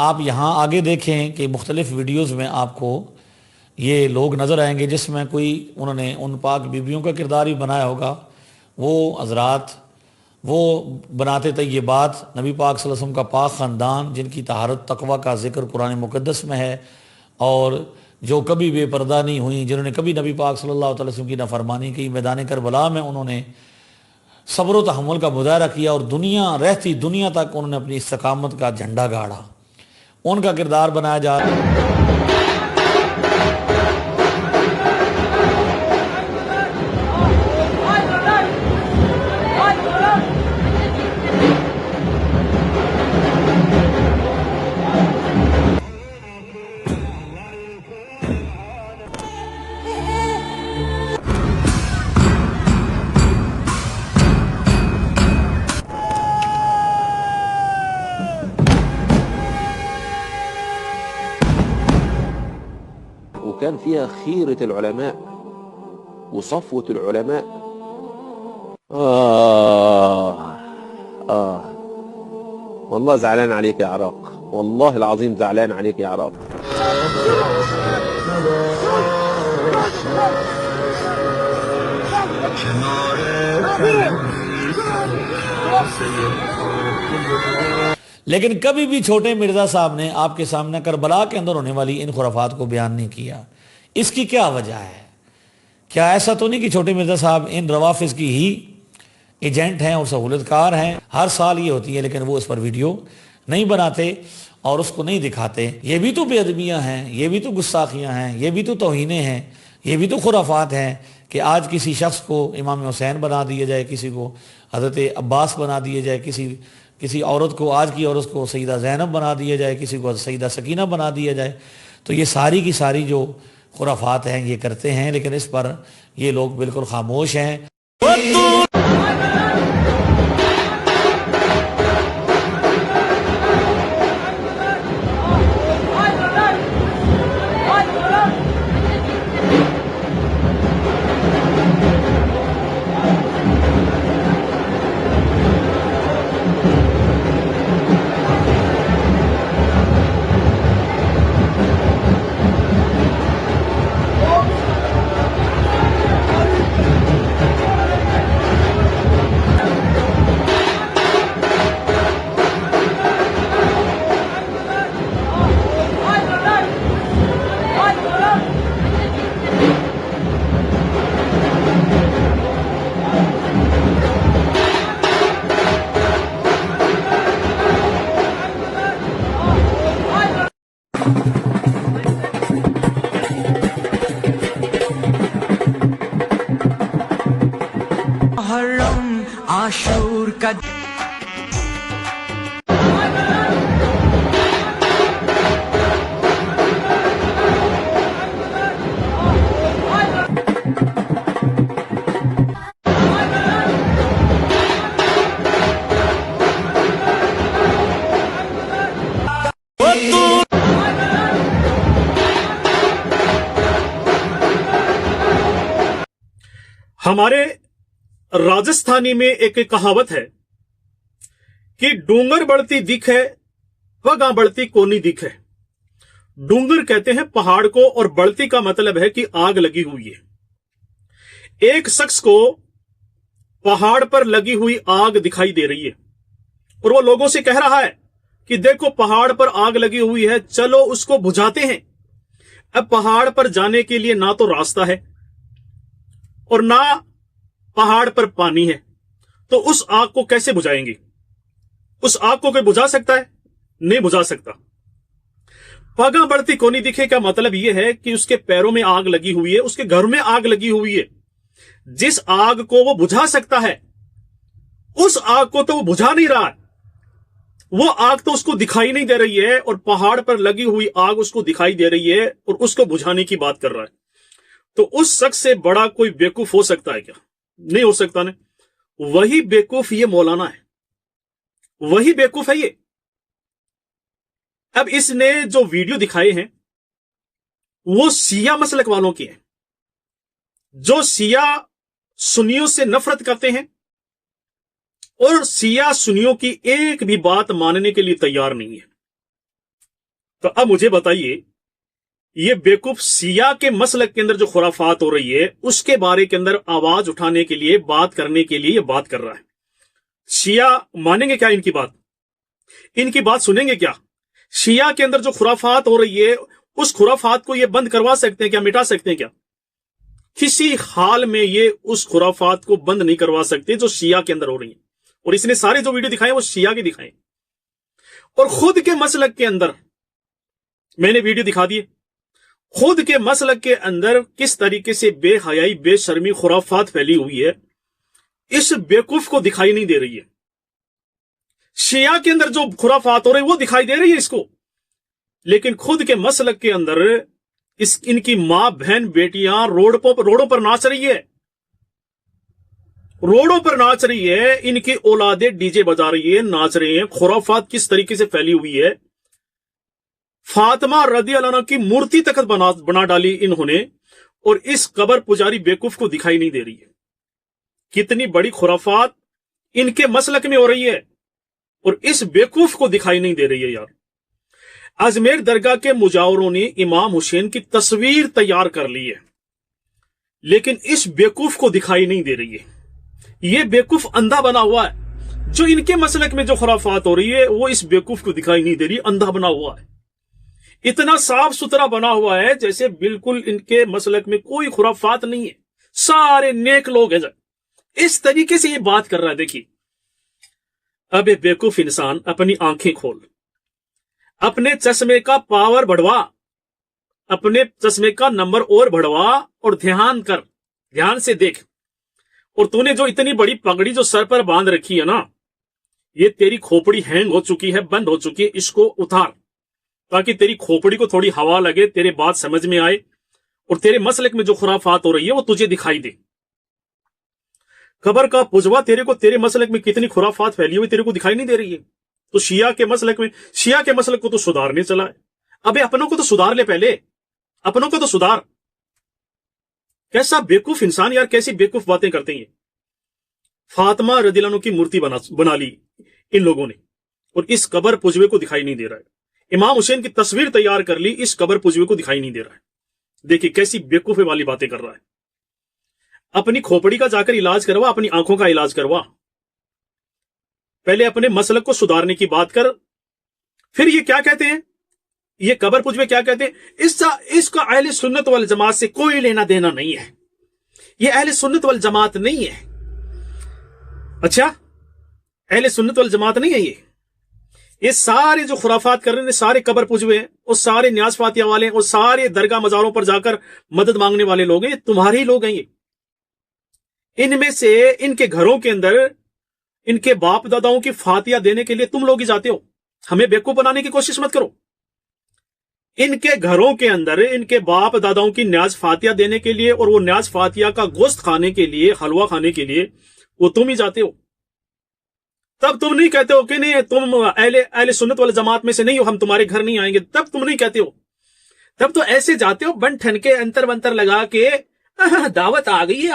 آپ یہاں آگے دیکھیں کہ مختلف ویڈیوز میں آپ کو یہ لوگ نظر آئیں گے جس میں کوئی انہوں نے ان پاک بیویوں کا کردار بھی بنایا ہوگا. وہ حضرات وہ بناتے طیبات نبی پاک صلی اللہ علیہ وسلم کا پاک خاندان جن کی طہارت تقوی کا ذکر قرآن مقدس میں ہے، اور جو کبھی بے پردہ نہیں ہوئیں، جنہوں نے کبھی نبی پاک صلی اللہ علیہ وسلم کی نافرمانی کی. میدان کربلا میں انہوں نے صبر و تحمل کا مظاہرہ کیا اور رہتی دنیا تک انہوں نے اپنی استقامت کا جھنڈا گاڑا. ان کا کردار بنایا جا رہا ہے. وكان فيها خيرة العلماء وصفوة العلماء. والله زعلان عليك يا عراق، والله العظيم زعلان عليك يا عراق. لیکن کبھی بھی چھوٹے مرزا صاحب نے آپ کے سامنے کربلا کے اندر ہونے والی ان خرافات کو بیان نہیں کیا. اس کی کیا وجہ ہے؟ کیا ایسا تو نہیں کہ چھوٹے مرزا صاحب ان روافظ کی ہی ایجنٹ ہیں اور سہولت کار ہیں؟ ہر سال یہ ہوتی ہے لیکن وہ اس پر ویڈیو نہیں بناتے اور اس کو نہیں دکھاتے. یہ بھی تو بے ادبیاں ہیں، یہ بھی تو گستاخیاں ہیں، یہ بھی تو توہینیں ہیں، یہ بھی تو خرافات ہیں کہ آج کسی شخص کو امام حسین بنا دیا جائے، کسی کو حضرت عباس بنا دیا جائے، کسی عورت کو، آج کی عورت کو سیدہ زینب بنا دیا جائے، کسی کو سیدہ سکینہ بنا دیا جائے. تو یہ ساری کی ساری جو خرافات ہیں یہ کرتے ہیں، لیکن اس پر یہ لوگ بالکل خاموش ہیں. محرم عاشور کا ہمارے راجستھانی میں ایک کہاوت ہے کہ ڈونگر بڑھتی دکھ ہے وگاں بڑھتی کونی دکھ ہے. ڈونگر کہتے ہیں پہاڑ کو اور بڑھتی کا مطلب ہے کہ آگ لگی ہوئی ہے. ایک شخص کو پہاڑ پر لگی ہوئی آگ دکھائی دے رہی ہے اور وہ لوگوں سے کہہ رہا ہے کہ دیکھو پہاڑ پر آگ لگی ہوئی ہے، چلو اس کو بجھاتے ہیں. اب پہاڑ پر جانے کے لیے نہ تو راستہ ہے اور نہ پہاڑ پر پانی ہے، تو اس آگ کو کیسے بجھائیں گے؟ اس آگ کو کوئی بجھا سکتا ہے؟ نہیں بجھا سکتا. پگاں بڑھتی کونی دکھے کا مطلب یہ ہے کہ اس کے پیروں میں آگ لگی ہوئی ہے، اس کے گھر میں آگ لگی ہوئی ہے. جس آگ کو وہ بجھا سکتا ہے اس آگ کو تو وہ بجھا نہیں رہا ہے. وہ آگ تو اس کو دکھائی نہیں دے رہی ہے اور پہاڑ پر لگی ہوئی آگ اس کو دکھائی دے رہی ہے اور اس کو بجھانے کی بات کر رہا ہے. تو اس شخص سے بڑا کوئی بیوقوف ہو سکتا ہے کیا؟ نہیں ہو سکتا نا. وہی بیوقوف یہ مولانا ہے، وہی بیوقوف ہے یہ. اب اس نے جو ویڈیو دکھائے ہیں وہ شیعہ مسلک والوں کی ہیں، جو شیعہ سنیوں سے نفرت کرتے ہیں اور شیعہ سنیوں کی ایک بھی بات ماننے کے لیے تیار نہیں ہے. तो अब मुझे बताइए, ये बेवकूफ शिया के मसलक के अंदर जो खुराफात हो रही है उसके बारे के अंदर आवाज उठाने के लिए, बात करने के लिए ये बात कर रहा है। शिया मानेंगे क्या इनकी बात? इनकी बात सुनेंगे क्या? शिया के अंदर जो खुराफात हो रही है उस खुराफात को ये बंद करवा सकते हैं क्या? मिटा सकते हैं क्या? किसी हाल में ये उस खुराफात को बंद नहीं करवा सकते जो शिया के अंदर हो रही है। और इसने सारे जो वीडियो दिखाए वो शिया के दिखाए, और खुद के मसलक के अंदर मैंने वीडियो दिखा दिए। खुद के मसलक के अंदर किस तरीके से बेहयाई, बेशर्मी, खुराफात फैली हुई है, इस बेवकूफ को दिखाई नहीं दे रही है। शिया के अंदर जो खुराफात हो रही है वो दिखाई दे रही है इसको, लेकिन खुद के मसलक के अंदर इनकी मां, बहन, बेटियां रोडों पर नाच रही है, रोडों पर नाच रही है। इनकी औलादें डीजे बजा रही है, नाच रहे हैं। खुराफात किस तरीके से फैली हुई है। फातिमा रज़ी अल्लाह अन्हा की मूर्ति तक बना डाली इन्होंने, और इस कबर पुजारी बेवकूफ को दिखाई नहीं दे रही है। कितनी बड़ी खुराफात इनके मसलक में हो रही है और इस बेवकूफ को दिखाई नहीं दे रही है यार। अजमेर दरगाह के मुजावरों ने इमाम हुसैन की तस्वीर तैयार कर ली है, लेकिन इस बेवकूफ को दिखाई नहीं दे रही है। यह बेवकूफ अंधा बना हुआ है। जो इनके मसलक में जो खुराफात हो रही है वो इस बेवकूफ को दिखाई नहीं दे रही, अंधा बना हुआ है। इतना साफ सुथरा बना हुआ है जैसे बिल्कुल इनके मसलक में कोई खुराफात नहीं है, सारे नेक लोग हैं। इस तरीके से ये बात कर रहा है। देखिए, अब ये बेवकूफ इंसान अपनी आंखें खोल, अपने चश्मे का पावर बढ़वा, अपने चश्मे का नंबर और बढ़वा और ध्यान कर, ध्यान से देख। और तूने जो इतनी बड़ी पगड़ी जो सर पर बांध रखी है ना, ये तेरी खोपड़ी हैंग हो चुकी है, बंद हो चुकी है। इसको उतार ताकि तेरी खोपड़ी को थोड़ी हवा लगे, तेरे बात समझ में आए और तेरे मसलक में जो खुराफात हो रही है वो तुझे दिखाई दे। कबर का पुजवा, तेरे को तेरे मसलक में कितनी खुराफात फैली हुई तेरे को दिखाई नहीं दे रही है। तो शिया के मसलक को तो सुधारने चला है। अबे अपनों को तो सुधार ले, पहले अपनों को तो सुधार। कैसा बेवकूफ इंसान यार, कैसी बेवकूफ बातें करते हैं। फातिमा रज़ियल्लाहु अन्हा की मूर्ति बना ली इन लोगों ने, और इस कबर पुजवे को दिखाई नहीं दे रहा है। इमाम हुसैन की तस्वीर तैयार कर ली, इस कबर पुजवे को दिखाई नहीं दे रहा है। देखिए कैसी बेवकूफी वाली बातें कर रहा है। अपनी खोपड़ी का जाकर इलाज करवा, अपनी आंखों का इलाज करवा। पहले अपने मसलक को सुधारने की बात कर। फिर ये क्या कहते हैं, ये कबर पुजवे क्या कहते हैं, इसका अहले सुन्नत वल जमात से कोई लेना देना नहीं है, ये अहले सुन्नत वल जमात नहीं है। अच्छा, अहले सुन्नत वल जमात नहीं है ये सारे जो खुराफात कर रहे हैं, सारे कबर पुजवे हैं, और सारे न्याज फातिया वाले हैं, और सारे दरगाह मजारों पर जाकर मदद मांगने वाले लोग हैं। तुम्हारे ही लोग हैं ये। इनमें से इनके घरों के अंदर इनके बाप दादाओं की फातिया देने के लिए तुम लोग ही जाते हो। हमें बेवकूफ बनाने की कोशिश मत करो। इनके घरों के अंदर इनके बाप दादाओं की न्याज फातिया देने के लिए और वो न्याज फातिया का गोश्त खाने के लिए, हलवा खाने के लिए वो तुम ही जाते हो। तब तुम नहीं कहते हो कि नहीं तुम अहले सुन्नत वाले जमात में से नहीं हो, हम तुम्हारे घर नहीं आएंगे। तब तुम नहीं कहते हो। तब तो ऐसे जाते हो बन ठन के, अंतर बंतर लगा के, दावत आ गई है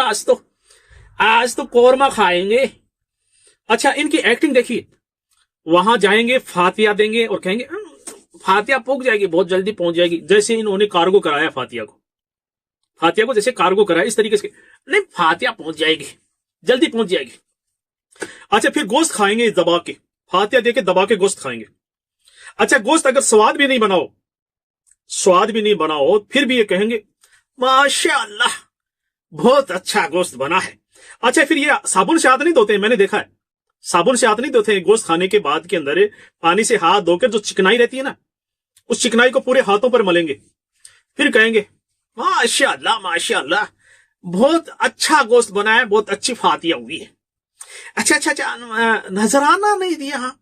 आज तो कोरमा खाएंगे। अच्छा, इनकी एक्टिंग देखिए। वहां जाएंगे, फातिया देंगे और कहेंगे फातिया पहुंच जाएगी, बहुत जल्दी पहुंच जाएगी। जैसे इन्होंने कार्गो कराया फातिया को जैसे कार्गो कराया, इस तरीके से नहीं, फातिया पहुंच जाएगी, जल्दी पहुंच जाएगी। अच्छा, फिर गोश्त खाएंगे दबा के, फातिया देके दबा के गोश्त खाएंगे। अच्छा, गोश्त अगर स्वाद भी नहीं बनाओ फिर भी ये कहेंगे माशाअल्लाह बहुत अच्छा गोश्त बना है। अच्छा, फिर ये साबुन से हाथ नहीं धोते, मैंने देखा है। साबुन से हाथ नहीं धोते गोश्त खाने के बाद के अंदर पानी से हाथ धोकर जो चिकनाई रहती है ना, उस चिकनाई को पूरे हाथों पर मलेंगे। फिर कहेंगे माशाअल्लाह बहुत अच्छा गोश्त बना है, बहुत अच्छी फातिया हुई है। अच्छा, नजराना नहीं दिया।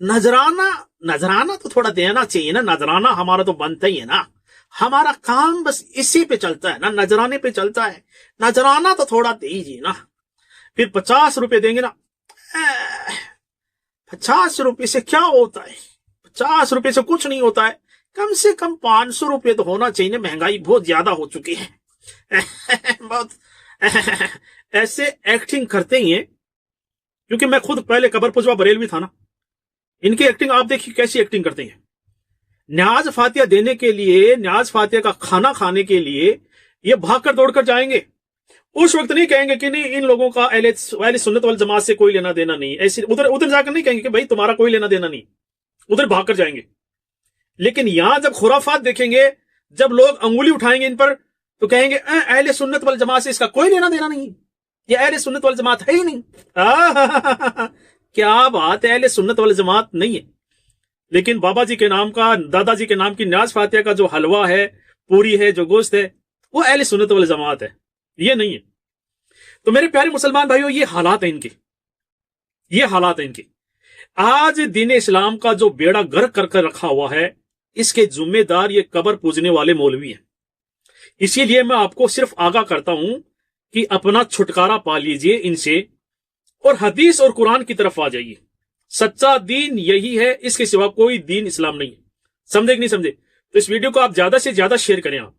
नजराना तो थोड़ा देना चाहिए ना। नजराना हमारा तो बनता ही है ना, हमारा काम बस इसी पे चलता है ना, नजराने पे चलता है। नजराना तो थोड़ा दीजिए ना। फिर 50 रुपए देंगे ना। 50 रुपए से क्या होता है, 50 रुपए से कुछ नहीं होता है। कम से कम 500 रुपए तो होना चाहिए। महंगाई बहुत ज्यादा हो चुकी है। बहुत ऐसे एक्टिंग करते ही हैं, क्योंकि मैं खुद पहले कबर पुजवा बरेलवी था ना। इनकी एक्टिंग आप देखिए कैसी एक्टिंग करते हैं। न्याज फातिया देने के लिए, न्याज फातिया का खाना खाने के लिए ये भागकर दौड़कर जाएंगे। उस वक्त नहीं कहेंगे कि नहीं इन लोगों का अहले सुन्नत वल जमात से कोई लेना देना नहीं, ऐसे उधर जाकर नहीं कहेंगे कि भाई तुम्हारा कोई लेना देना नहीं, उधर भागकर जाएंगे। लेकिन यहां जब खुराफात देखेंगे, जब लोग अंगुली उठाएंगे इन पर, तो कहेंगे अहले सुन्नत वल जमात से इसका कोई लेना देना नहीं, ये अहले सुन्नत वल जमात है ही नहीं। क्या बात है, अहले सुन्नत वल जमात नहीं है। लेकिन बाबा जी के नाम का, दादाजी के नाम की न्याज फातिया का जो हलवा है, पूरी है, जो गोश्त है, वो अहले सुन्नत वल जमात है, ये नहीं है। तो मेरे प्यारे मुसलमान भाइयों, ये हालात है इनके, ये हालात है इनके। आज दीन इस्लाम का जो बेड़ा गर्क कर कर रखा हुआ है, इसके जिम्मेदार ये कब्र पूजने वाले मौलवी हैं। इसीलिए मैं आपको सिर्फ आगाह करता हूं कि अपना छुटकारा पा लीजिए इनसे और हदीस और कुरान की तरफ आ जाइए। सच्चा दीन यही है, इसके सिवा कोई दीन इस्लाम नहीं है। समझे कि नहीं समझे? तो इस वीडियो को आप ज्यादा से ज्यादा शेयर करें आप।